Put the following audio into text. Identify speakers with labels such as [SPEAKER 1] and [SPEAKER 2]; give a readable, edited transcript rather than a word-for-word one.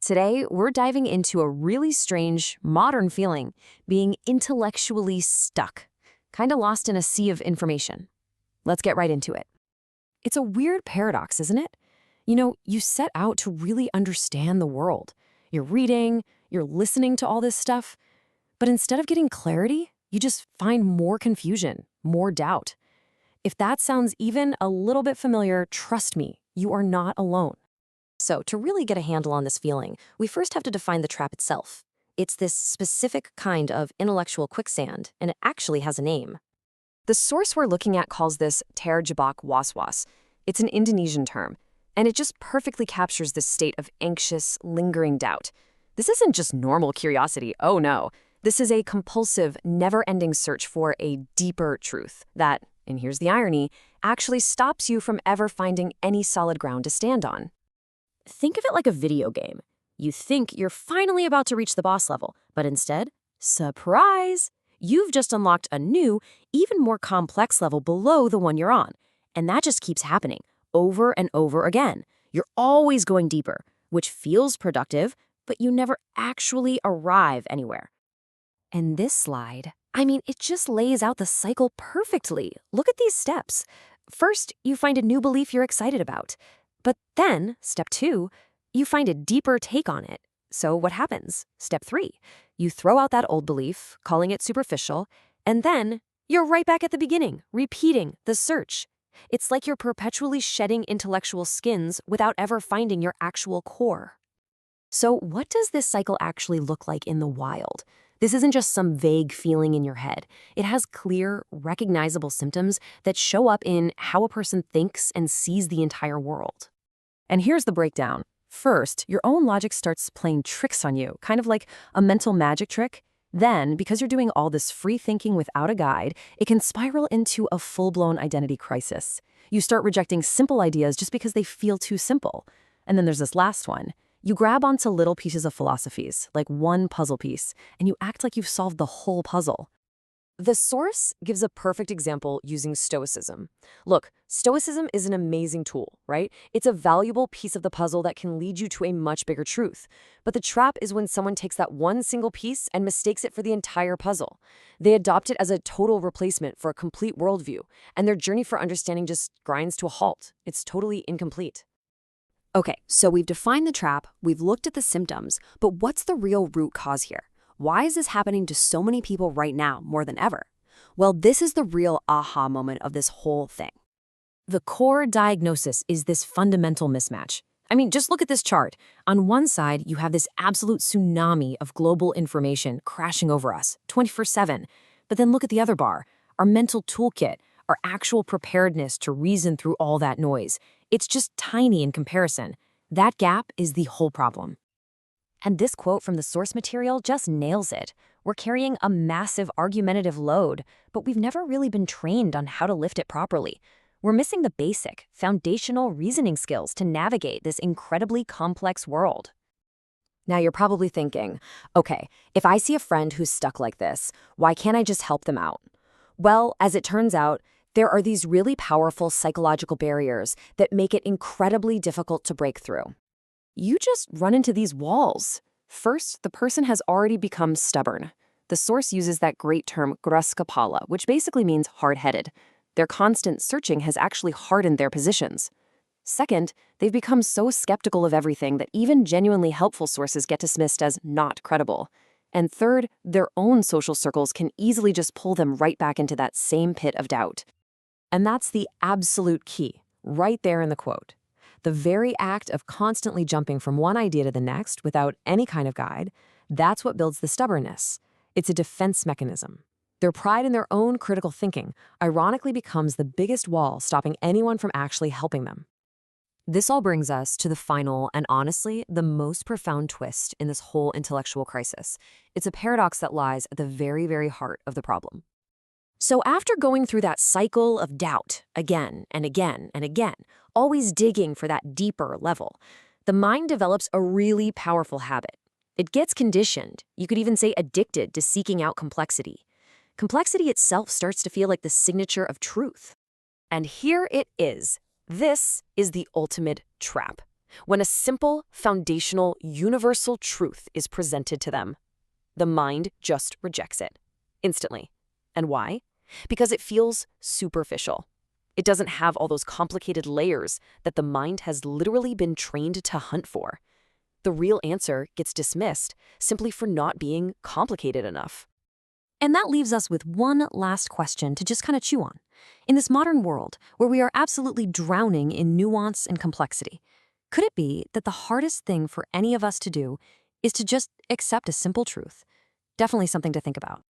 [SPEAKER 1] Today, we're diving into a really strange, modern feeling, being intellectually stuck, kind of lost in a sea of information. Let's get right into it. It's a weird paradox, isn't it? You set out to really understand the world. You're reading, you're listening to all this stuff, but instead of getting clarity, you just find more confusion, more doubt. If that sounds even a little bit familiar, trust me, you are not alone. So, to really get a handle on this feeling, we first have to define the trap itself. It's this specific kind of intellectual quicksand, and it actually has a name. The source we're looking at calls this terjebak waswas. It's an Indonesian term, and it just perfectly captures this state of anxious, lingering doubt. This isn't just normal curiosity, oh no. This is a compulsive, never-ending search for a deeper truth that, and here's the irony, actually stops you from ever finding any solid ground to stand on. Think of it like a video game. You think you're finally about to reach the boss level, but instead, surprise! You've just unlocked a new, even more complex level below the one you're on. And that just keeps happening, over and over again. You're always going deeper, which feels productive, but you never actually arrive anywhere. And this slide, it just lays out the cycle perfectly. Look at these steps. First, you find a new belief you're excited about. But then, step 2, you find a deeper take on it. So what happens? Step 3, you throw out that old belief, calling it superficial, and then you're right back at the beginning, repeating the search. It's like you're perpetually shedding intellectual skins without ever finding your actual core. So what does this cycle actually look like in the wild? This isn't just some vague feeling in your head. It has clear, recognizable symptoms that show up in how a person thinks and sees the entire world. And here's the breakdown. First, your own logic starts playing tricks on you, kind of like a mental magic trick. Then, because you're doing all this free thinking without a guide, it can spiral into a full-blown identity crisis. You start rejecting simple ideas just because they feel too simple. And then there's this last one. You grab onto little pieces of philosophies, like one puzzle piece, and you act like you've solved the whole puzzle. The source gives a perfect example using Stoicism. Look, Stoicism is an amazing tool, right? It's a valuable piece of the puzzle that can lead you to a much bigger truth. But the trap is when someone takes that one single piece and mistakes it for the entire puzzle. They adopt it as a total replacement for a complete worldview, and their journey for understanding just grinds to a halt. It's totally incomplete. Okay, so we've defined the trap, we've looked at the symptoms, but what's the real root cause here? Why is this happening to so many people right now more than ever? Well, this is the real aha moment of this whole thing. The core diagnosis is this fundamental mismatch. Just look at this chart. On one side, you have this absolute tsunami of global information crashing over us 24/7. But then look at the other bar, our mental toolkit, our actual preparedness to reason through all that noise. It's just tiny in comparison. That gap is the whole problem. And this quote from the source material just nails it. We're carrying a massive argumentative load, but we've never really been trained on how to lift it properly. We're missing the basic, foundational reasoning skills to navigate this incredibly complex world. Now you're probably thinking, okay, if I see a friend who's stuck like this, why can't I just help them out? Well, as it turns out, there are these really powerful psychological barriers that make it incredibly difficult to break through. You just run into these walls. First, the person has already become stubborn. The source uses that great term keras kepala, which basically means hard-headed. Their constant searching has actually hardened their positions. Second, they've become so skeptical of everything that even genuinely helpful sources get dismissed as not credible. And third, their own social circles can easily just pull them right back into that same pit of doubt. And that's the absolute key, right there in the quote. The very act of constantly jumping from one idea to the next without any kind of guide, that's what builds the stubbornness. It's a defense mechanism. Their pride in their own critical thinking ironically becomes the biggest wall stopping anyone from actually helping them. This all brings us to the final and honestly the most profound twist in this whole intellectual crisis. It's a paradox that lies at the very, very heart of the problem. So after going through that cycle of doubt again and again and again, always digging for that deeper level, the mind develops a really powerful habit. It gets conditioned, you could even say addicted to seeking out complexity. Complexity itself starts to feel like the signature of truth. And here it is. This is the ultimate trap. When a simple, foundational, universal truth is presented to them, the mind just rejects it instantly. And why? Because it feels superficial. It doesn't have all those complicated layers that the mind has literally been trained to hunt for. The real answer gets dismissed simply for not being complicated enough. And that leaves us with one last question to just kind of chew on. In this modern world, where we are absolutely drowning in nuance and complexity, could it be that the hardest thing for any of us to do is to just accept a simple truth? Definitely something to think about.